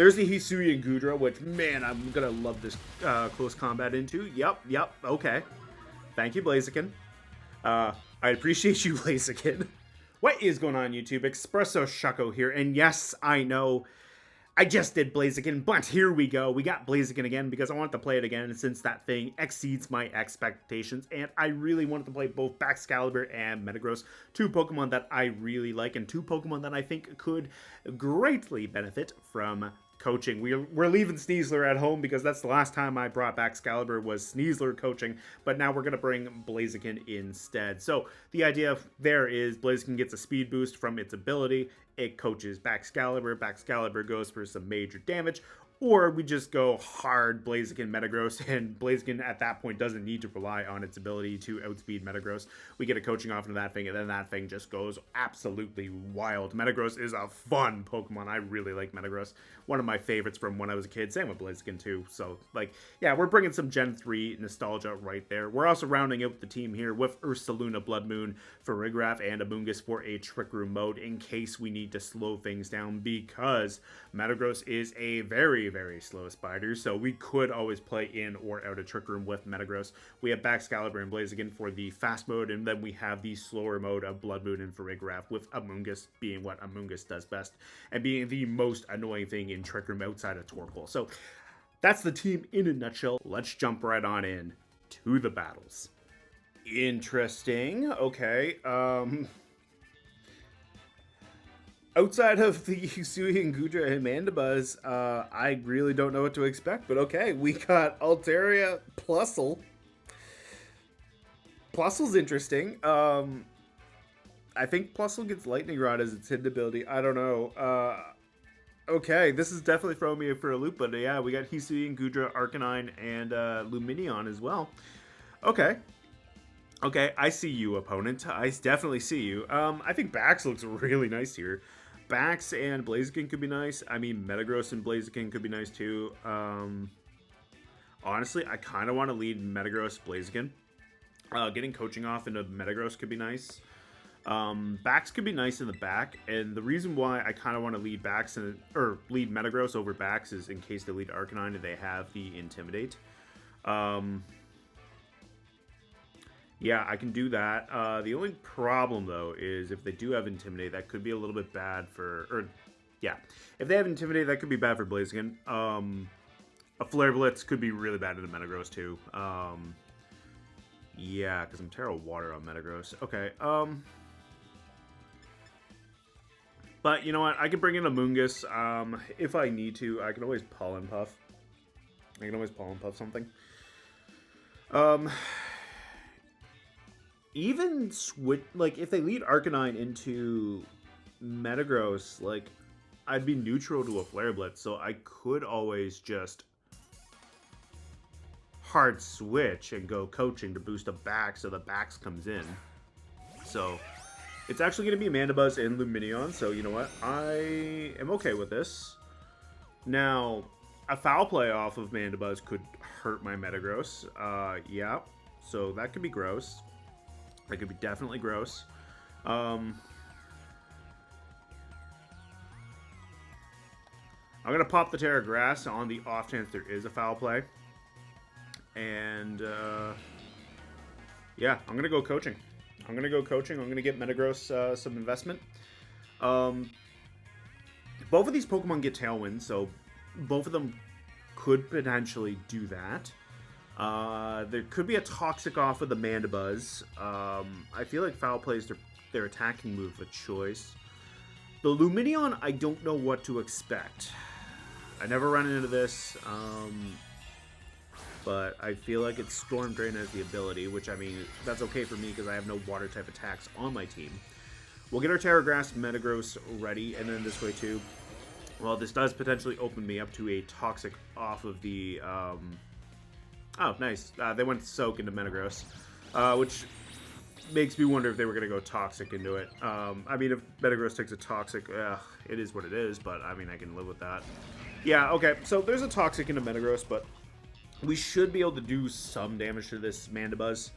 There's the Hisui and Gudra, which, man, I'm going to love this close combat into. Yep, okay. Thank you, Blaziken. I appreciate you, Blaziken. What is going on, YouTube? Espresso Shucko here, and yes, I know I just did Blaziken, but here we go. We got Blaziken again because I want to play it again since that thing exceeds my expectations, and I really wanted to play both Baxcalibur and Metagross, two Pokemon that I really like, and two Pokemon that I think could greatly benefit from coaching. We're leaving Sneasler at home because that's the last time I brought Baxcalibur was Sneasler coaching, but now we're going to bring Blaziken instead. So the idea there is Blaziken gets a speed boost from its ability, it coaches Baxcalibur, Baxcalibur goes for some major damage, or we just go hard Blaziken Metagross, and Blaziken at that point doesn't need to rely on its ability to outspeed Metagross. We get a coaching off into that thing, and then that thing just goes absolutely wild. Metagross is a fun Pokemon. I really like Metagross. One of my favorites from when I was a kid. Same with Blaziken too. So, like, yeah, we're bringing some Gen 3 nostalgia right there. We're also rounding out the team here with Ursaluna-Blood Moon, Farigiraf, and Amoonguss for a Trick Room mode in case we need to slow things down, because Metagross is a very slow spider, so we could always play in or out of Trick Room with Metagross. We have Baxcalibur and Blaziken for the fast mode, and then we have the slower mode of Blood Moon and Farigiraf, with Amoonguss being what Amoonguss does best, and being the most annoying thing in Trick Room outside of Torkoal. So that's the team in a nutshell. Let's jump right on in to the battles. Interesting. Okay, outside of the Hisui and Gudra and Mandibuzz, I really don't know what to expect, but okay, we got Altaria Plusle. Plusle's interesting. I think Plusle gets Lightning Rod as its hidden ability. I don't know. Okay, this is definitely throwing me for a loop, but yeah, we got Hisui and Gudra, Arcanine, and Lumineon as well. Okay, I see you, opponent. I definitely see you. I think Bax looks really nice here. Bax and Blaziken could be nice. I mean, Metagross and Blaziken could be nice too. Honestly, I kind of want to lead Metagross Blaziken. Getting coaching off into Metagross could be nice. Bax could be nice in the back, and the reason why I kind of want to lead Bax or lead Metagross over Bax is in case they lead Arcanine and they have the Intimidate. Yeah, I can do that. The only problem, though, is if they do have Intimidate, that could be a little bit bad for... if they have Intimidate, that could be bad for Blaziken. A Flare Blitz could be really bad in the Metagross, too. Yeah, because I'm Terra Water on Metagross. Okay, but, you know what? I can bring in Amoonguss. If I need to, I can always Pollen Puff. I can always Pollen Puff something. Even switch, like, if they lead Arcanine into Metagross, like, I'd be neutral to a Flare Blitz, so I could always just hard switch and go coaching to boost a back so the Bax comes in. So it's actually going to be Mandibuzz and Lumineon, so you know what? I am okay with this. Now, a foul play off of Mandibuzz could hurt my Metagross. Yeah, so that could be gross. That could be definitely gross. I'm going to pop the Terra Grass on the off chance there is a foul play. And, yeah, I'm going to go coaching. I'm going to get Metagross some investment. Both of these Pokemon get Tailwind, so both of them could potentially do that. There could be a Toxic off of the Mandibuzz. I feel like Foul Play is their attacking move of choice. The Lumineon, I don't know what to expect. I never run into this, but I feel like it's Storm Drain as the ability, which, I mean, that's okay for me because I have no Water-type attacks on my team. We'll get our Terra Grass Metagross ready, and then this way, too. Well, this does potentially open me up to a Toxic off of the... Oh, nice. They went Soak into Metagross, which makes me wonder if they were going to go Toxic into it. I mean, if Metagross takes a Toxic, it is what it is, but, I mean, I can live with that. Yeah, okay, so there's a Toxic into Metagross, but we should be able to do some damage to this Mandibuzz.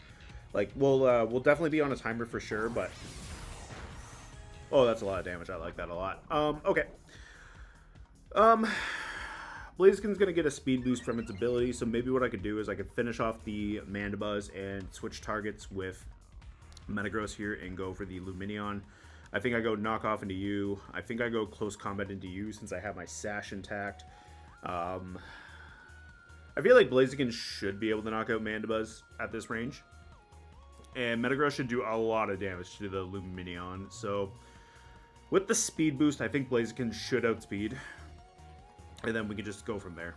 Like, we'll definitely be on a timer for sure, but... Oh, that's a lot of damage. I like that a lot. Okay. Blaziken's going to get a speed boost from its ability, so maybe what I could do is I could finish off the Mandibuzz and switch targets with Metagross here and go for the Lumineon. I think I go knock off into you. I think I go close combat into you since I have my Sash intact. I feel like Blaziken should be able to knock out Mandibuzz at this range. And Metagross should do a lot of damage to the Lumineon. So with the speed boost, I think Blaziken should outspeed. And then we can just go from there.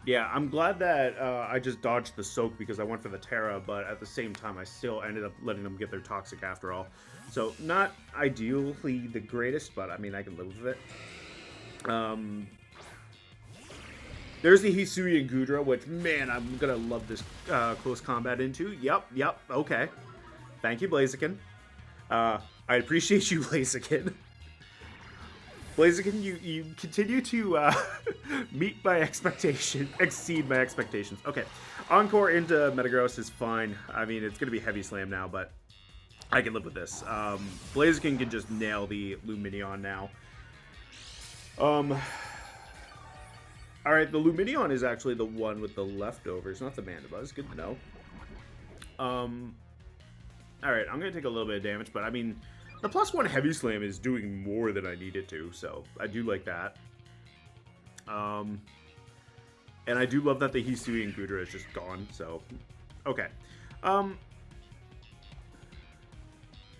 Yeah, I'm glad that I just dodged the Soak because I went for the Terra, but at the same time, I still ended up letting them get their Toxic after all. So, not ideally the greatest, but I mean, I can live with it. There's the Hisui and Goodra, which, man, I'm going to love this close combat into. Yep, okay. Thank you, Blaziken. I appreciate you, Blaziken. Blaziken, you continue to meet my expectation, exceed my expectations. Okay, Encore into Metagross is fine. I mean, it's going to be Heavy Slam now, but I can live with this. Blaziken can just nail the Lumineon now. Alright, the Lumineon is actually the one with the leftovers, not the Mandibuzz. Good to know. Alright, I'm going to take a little bit of damage, but I mean, the +1 Heavy Slam is doing more than I need it to, so I do like that. And I do love that the Hisui and Goodra is just gone, so okay.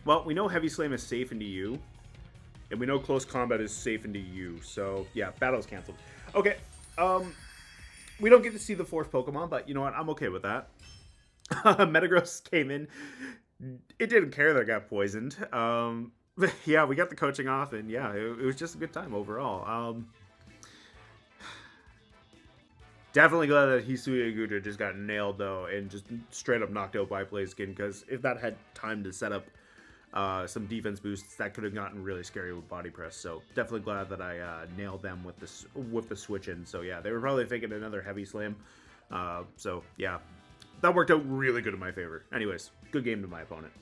Well, we know Heavy Slam is safe into you, and we know Close Combat is safe into you, so yeah, battle's canceled. Okay, we don't get to see the fourth Pokemon, but you know what, I'm okay with that. Metagross came in. It didn't care that I got poisoned. Yeah, we got the coaching off, and yeah, it was just a good time overall. Definitely glad that Hisui and Goodra just got nailed, though, and just straight up knocked out by Blaziken, because if that had time to set up some defense boosts, that could have gotten really scary with Body Press. So definitely glad that I nailed them with the switch in. So yeah, they were probably thinking another Heavy Slam. So yeah, that worked out really good in my favor. Anyways, good game to my opponent.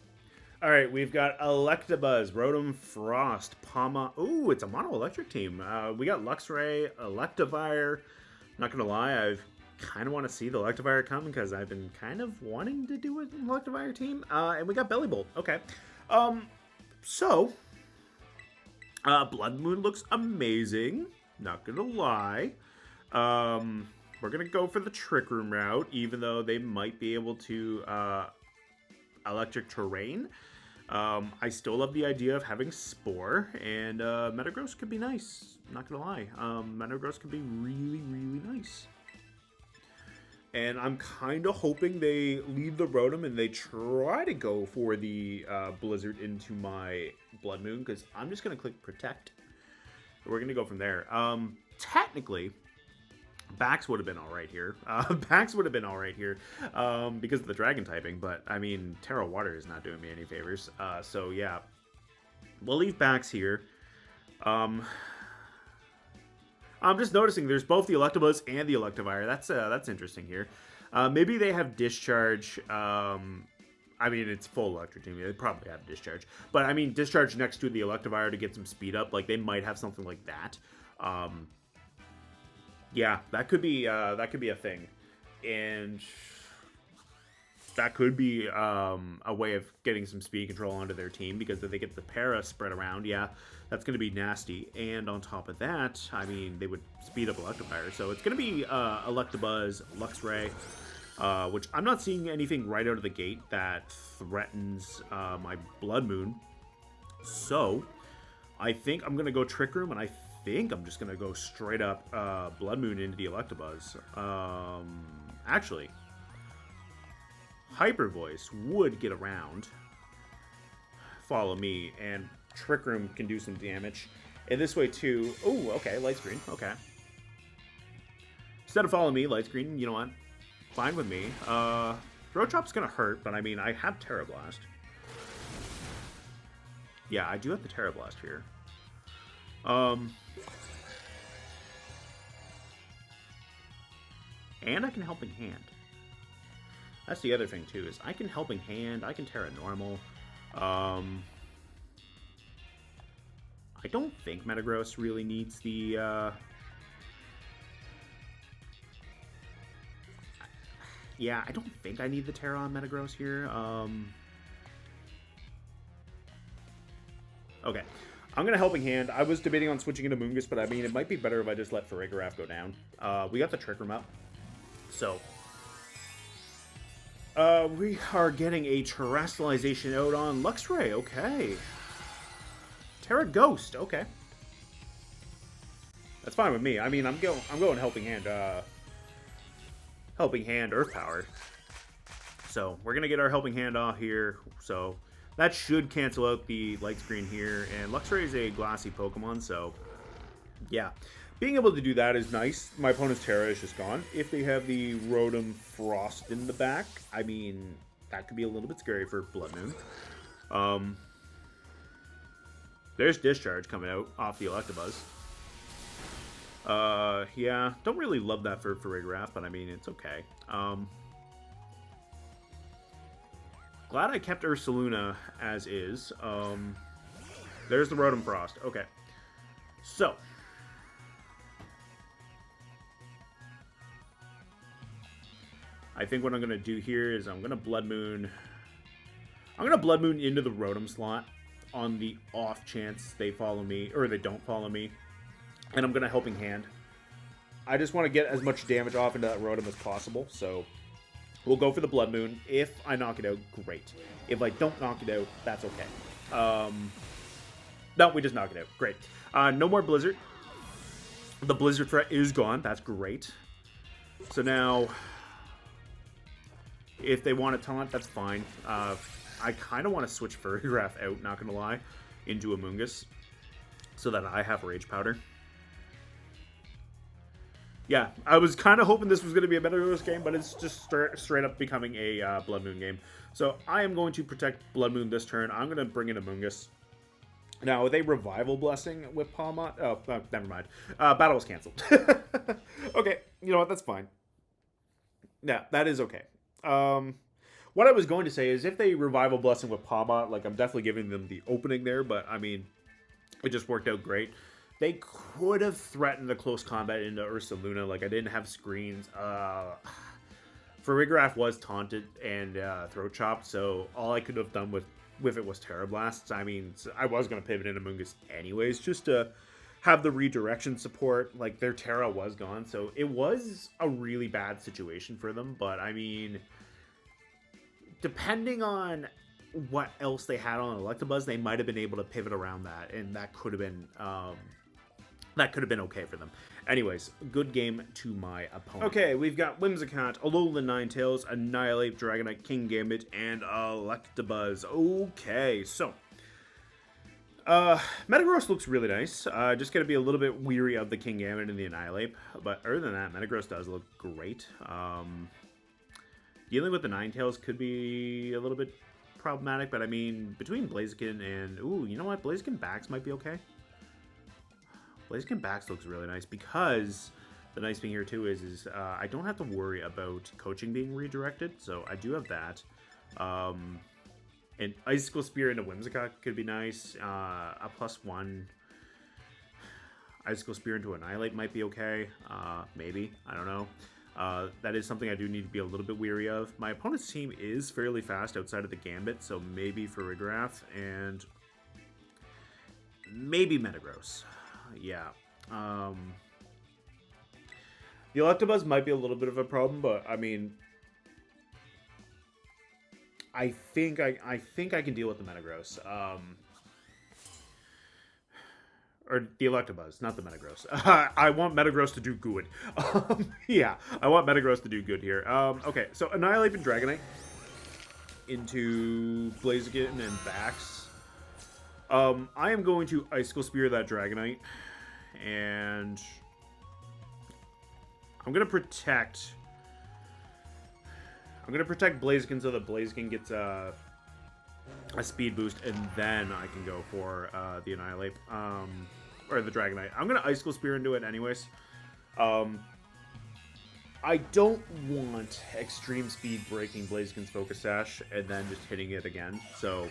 All right, we've got Electabuzz, Rotom, Frost, Palma. Ooh, it's a mono electric team. We got Luxray, Electivire. Not gonna lie, I kind of want to see the Electivire come because I've been kind of wanting to do an Electivire team. And we got Bellybolt. Okay. Blood Moon looks amazing. Not gonna lie. We're gonna go for the Trick Room route, even though they might be able to electric terrain. I still love the idea of having Spore, and Metagross could be nice. Not gonna lie, Metagross could be really, really nice. And I'm kind of hoping they leave the Rotom and they try to go for the Blizzard into my Blood Moon, because I'm just gonna click Protect. We're gonna go from there. Technically, Bax would have been alright here. Bax would have been alright here because of the Dragon typing, but I mean, Terra Water is not doing me any favors. So yeah, we'll leave Bax here. I'm just noticing there's both the Electabuzz and the Electivire. That's interesting here. Maybe they have Discharge. I mean, it's full electric team. They probably have Discharge, but I mean, Discharge next to the Electivire to get some speed up. Like, they might have something like that. Yeah, that could be a thing, and that could be a way of getting some speed control onto their team, because if they get the para spread around, yeah, that's going to be nasty. And on top of that, I mean, they would speed up Electivire, so it's going to be Electabuzz, Luxray, which I'm not seeing anything right out of the gate that threatens my Blood Moon. So I think I'm going to go Trick Room, and I think I'm just going to go straight up Blood Moon into the Electabuzz. Actually, Hyper Voice would get around, follow me, and Trick Room can do some damage. And this way too. Oh, okay, Light Screen. Okay. Instead of follow me, Light Screen, you know what? Fine with me. Throat Chop's going to hurt, but I mean, I have Terra Blast. Yeah, I do have the Terra Blast here. And I can Helping Hand. That's the other thing too, is I can Helping Hand, I can Terra Normal. I I don't think Metagross really needs the... Yeah, I don't think I need the Terra on Metagross here. Okay. I'm going to Helping Hand. I was debating on switching into Amoonguss, but I mean, it might be better if I just let Farigiraf go down. We got the Trick Room up. So... we are getting a Terrestrialization out on Luxray. Okay. Terra Ghost. Okay. That's fine with me. I mean, I'm going Helping Hand. Helping Hand Earth Powered. So we're gonna get our Helping Hand off here. So that should cancel out the Light Screen here. And Luxray is a glassy Pokemon, so yeah. Being able to do that is nice. My opponent's Terra is just gone. If they have the Rotom Frost in the back, I mean, that could be a little bit scary for Blood Moon. There's Discharge coming out off the Electabuzz. Yeah, don't really love that for Farigiraf, but I mean, it's okay. Glad I kept Ursaluna as is. There's the Rotom Frost. Okay. So... I think what I'm going to do here is I'm going to Blood Moon... I'm going to Blood Moon into the Rotom slot on the off chance they follow me, or they don't follow me. And I'm going to Helping Hand. I just want to get as much damage off into that Rotom as possible, so we'll go for the Blood Moon. If I knock it out, great. If I don't knock it out, that's okay. No, we just knock it out. Great. No more Blizzard. The Blizzard threat is gone. That's great. So now... if they want to taunt, that's fine. I kind of want to switch Farigiraf out, not going to lie, into Amoonguss, so that I have Rage Powder. Yeah, I was kind of hoping this was going to be a Metagross game, but it's just straight up becoming a Blood Moon game. So I am going to protect Blood Moon this turn. I'm going to bring in Amoonguss. Now, with a Revival Blessing with Palmot... Oh, never mind. Battle was canceled. Okay, you know what? That's fine. Yeah, that is okay. What I was going to say is if they Revival Blessing with Palmot, like, I'm definitely giving them the opening there, but, I mean, it just worked out great. They could have threatened the close combat into Ursaluna. Like, I didn't have screens. Farigiraf was taunted and throat chopped, so all I could have done with it was Terra Blasts. I mean, I was going to pivot into Amoonguss anyways, just to have the redirection support. Like, their Terra was gone, so it was a really bad situation for them. But, I mean, depending on what else they had on Electabuzz, they might have been able to pivot around that, and that could have been... that could have been okay for them. Anyways, good game to my opponent. Okay, we've got Whimsicott, Alolan Ninetales, Annihilate, Dragonite, King Gambit, and Electabuzz. Okay, so... Metagross looks really nice. Just gotta be a little bit weary of the King Gambit and the Annihilate. But other than that, Metagross does look great. Dealing with the Ninetales could be a little bit problematic, but I mean, between Blaziken and... Ooh, you know what? Blaziken Backs might be okay. Blaziken Backs looks really nice because the nice thing here too is I don't have to worry about coaching being redirected, so I do have that. And Icicle Spear into Whimsicott could be nice. A +1 Icicle Spear into Annihilate might be okay. Maybe. I don't know. That is something I do need to be a little bit weary of. My opponent's team is fairly fast outside of the Gambit, so maybe Farigiraf and maybe Metagross. Yeah. The Electabuzz might be a little bit of a problem, but I mean, I think I can deal with the Metagross. Or the Electabuzz, not the Metagross. I want Metagross to do good. Yeah, I want Metagross to do good here. Okay, so Annihilate and Dragonite into Blaziken and Bax. I am going to Icicle Spear that Dragonite, and I'm gonna protect Blaziken so that Blaziken gets a speed boost, and then I can go for the Annihilate, or the Dragonite. I'm gonna Icicle Spear into it anyways. I don't want extreme speed breaking Blaziken's Focus Sash and then just hitting it again. So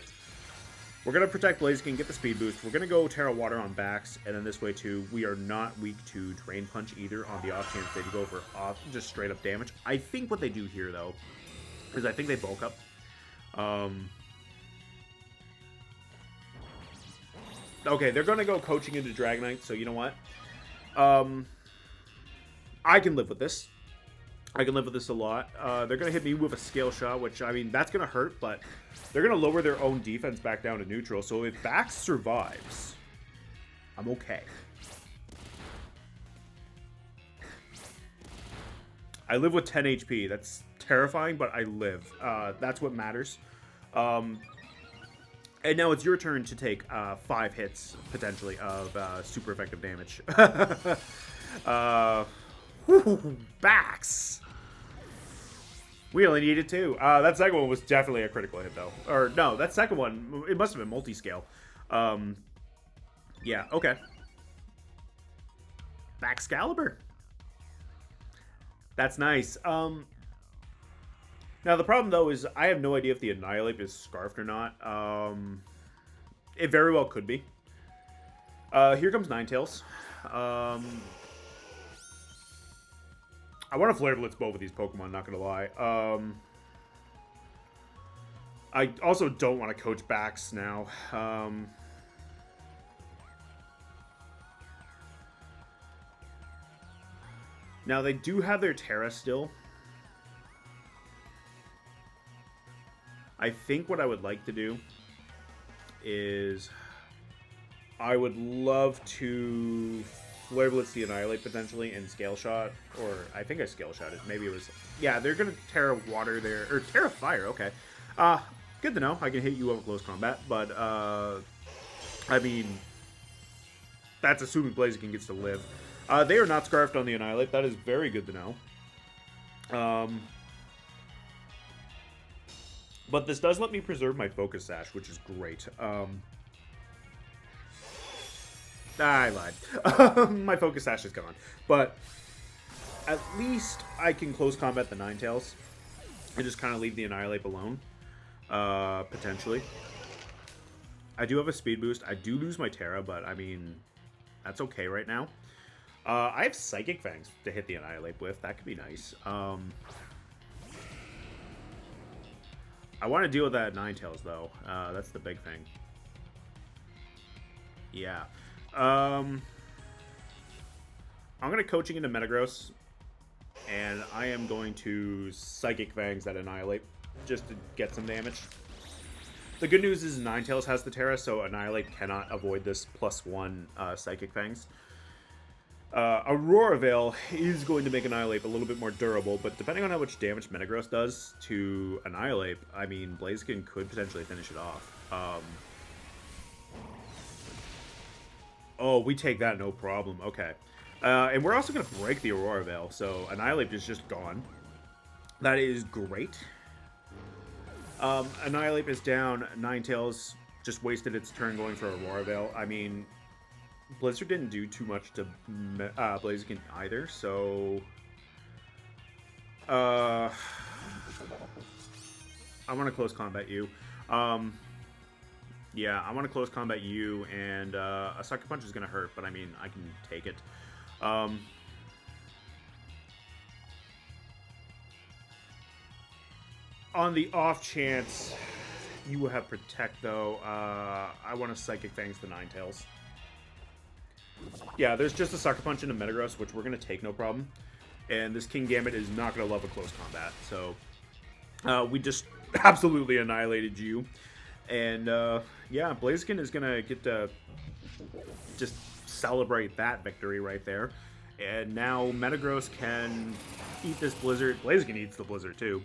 We're going to protect Blaziken, get the speed boost. We're going to go Terra Water on backs, and then this way too, we are not weak to Drain Punch either on the off chance they go for just straight up damage. I think what they do here though, is I think they bulk up. Okay, they're going to go coaching into Dragonite, so you know what? I can live with this. I can live with this a lot. They're going to hit me with a Scale Shot, which, I mean, that's going to hurt, but they're going to lower their own defense back down to neutral. So if Bax survives, I'm okay. I live with 10 HP. That's terrifying, but I live. That's what matters. And now it's your turn to take 5 hits, potentially, of super effective damage. Bax! We only needed 2. That second one was definitely a critical hit, though. Or, no, that second one, it must have been multi-scale. Yeah, okay. Baxcalibur. That's nice. Now, the problem, though, is I have no idea if the Annihilate is Scarfed or not. It very well could be. Here comes Ninetales. I want to Flare Blitz both of these Pokemon, not going to lie. I also don't want to coach Bax now. Now, they do have their Terra still. I think what I would like to do is I would love to Flare Blitz the Annihilate potentially and Scale Shot, or I think I Scale Shot it. Maybe it was, yeah, they're gonna Terra Water there, or Terra Fire. Okay, good to know. I can hit you over close combat, but I mean, that's assuming Blaziken gets to live. They are not Scarfed on the Annihilate. That is very good to know. But this does let me preserve my Focus Sash, which is great. I lied. My Focus Sash is gone. But at least I can close combat the Ninetales and just kind of leave the Annihilate alone. Potentially. I do have a speed boost. I do lose my Terra, but I mean, that's okay right now. I have Psychic Fangs to hit the Annihilate with. That could be nice. I want to deal with that Ninetales, though. That's the big thing. Yeah. I'm going to Coaching into Metagross, and I am going to Psychic Fangs that Annihilate, just to get some damage. The good news is Ninetales has the Terra, so Annihilate cannot avoid this +1 Psychic Fangs. Aurora Veil is going to make Annihilate a little bit more durable, but depending on how much damage Metagross does to Annihilate, I mean, Blaziken could potentially finish it off. Oh, we take that, no problem. Okay. And we're also going to break the Aurora Veil, so Annihilate is just gone. That is great. Annihilate is down. Ninetales just wasted its turn going for Aurora Veil. I mean, Blizzard didn't do too much to Blaziken either, so I want to close combat you. Yeah, I want to close combat you, and a Sucker Punch is going to hurt, but I mean, I can take it. On the off chance you will have Protect, though, I want to Psychic Fangs the Ninetales. Yeah, there's just a Sucker Punch into Metagross, which we're going to take no problem. And this King Gambit is not going to love a close combat. So, we just absolutely annihilated you. And, yeah, Blaziken is going to get to just celebrate that victory right there. And now Metagross can eat this Blizzard. Blaziken eats the Blizzard, too.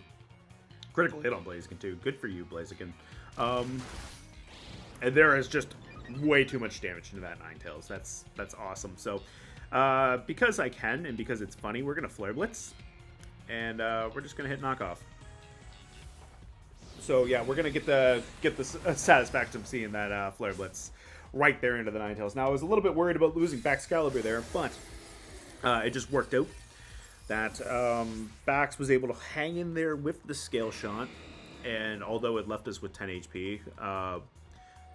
Critical hit on Blaziken, too. Good for you, Blaziken. And there is just way too much damage into that Ninetales. That's awesome. So, because I can and because it's funny, we're gonna Flare Blitz, and we're just gonna hit Knockoff. So yeah, we're gonna get the satisfaction of seeing that Flare Blitz right there into the Ninetales. Now I was a little bit worried about losing Baxcalibur there, but it just worked out. That Bax was able to hang in there with the Scale Shot, and although it left us with 10 HP.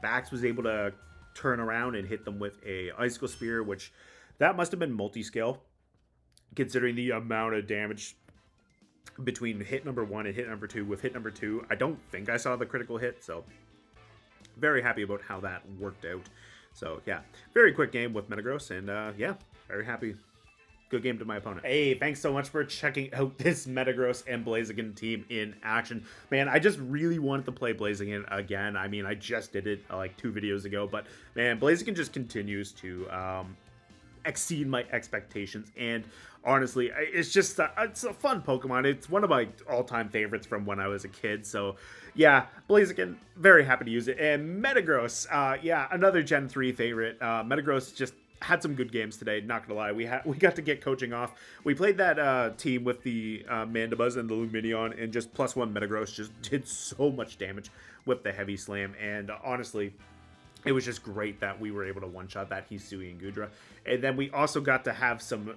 Bax was able to turn around and hit them with a Icicle Spear, which that must have been multi-scale, considering the amount of damage between hit number 1 and hit number 2. With hit number 2, I don't think I saw the critical hit, so very happy about how that worked out. So yeah, very quick game with Metagross, and yeah, very happy. Good game to my opponent. Hey, thanks so much for checking out this Metagross and Blaziken team in action. Man, I just really wanted to play Blaziken again. I mean, I just did it like 2 videos ago, but man, Blaziken just continues to exceed my expectations, and honestly, it's just it's a fun Pokemon. It's one of my all-time favorites from when I was a kid. So yeah, Blaziken, very happy to use it. And Metagross, yeah, another Gen 3 favorite. Metagross just had some good games today, not gonna lie. We got to get coaching off. We played that team with the Mandibuzz and the Lumineon, and just +1 Metagross just did so much damage with the Heavy Slam, and honestly, it was just great that we were able to one-shot that Hisui and Goodra. And then we also got to have some,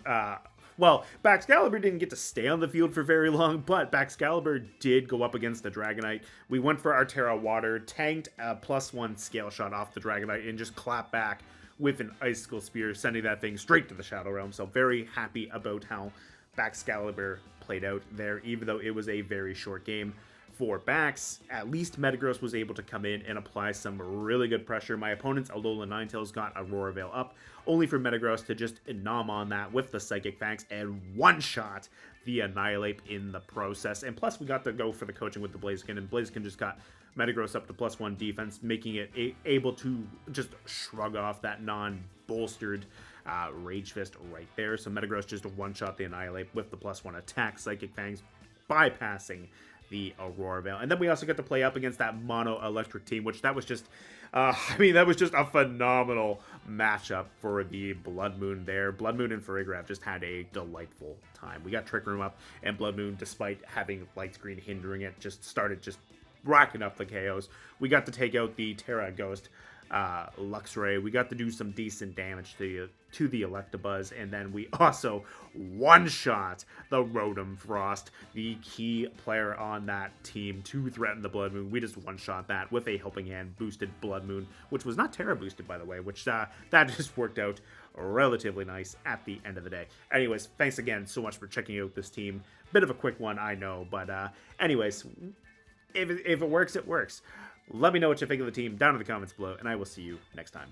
well, Baxcalibur didn't get to stay on the field for very long, but Baxcalibur did go up against the Dragonite. We went for our Terra Water, tanked a +1 Scale Shot off the Dragonite, and just clapped back with an Icicle Spear, sending that thing straight to the Shadow Realm. So very happy about how Baxcalibur played out there, even though it was a very short game for Bax. At least Metagross was able to come in and apply some really good pressure. My opponent's Alola Ninetales got Aurora Veil up, only for Metagross to just nom on that with the Psychic Fangs and one-shot the Annihilate in the process. And plus, we got to go for the coaching with the Blaziken, and Blaziken just got Metagross up to +1 defense, making it able to just shrug off that non-bolstered Rage Fist right there. So Metagross just one-shot the Annihilate with the +1 attack, Psychic Fangs, bypassing the Aurora Veil. And then we also got to play up against that mono electric team, which that was just I mean, that was just a phenomenal matchup for the Blood Moon there. Blood Moon and Farigiraf just had a delightful time. We got Trick Room up, and Blood Moon, despite having Light Screen hindering it, just started just racking up the KOs. We got to take out the Terra Ghost Luxray. We got to do some decent damage to the Electabuzz, and then we also one-shot the Rotom Frost, the key player on that team to threaten the Blood Moon. We just one-shot that with a Helping Hand boosted Blood Moon, which was not Terra boosted, by the way, which that just worked out relatively nice at the end of the day. Anyways, thanks again so much for checking out this team. Bit of a quick one, I know, but anyways, if it works, it works. Let me know what you think of the team down in the comments below, and I will see you next time.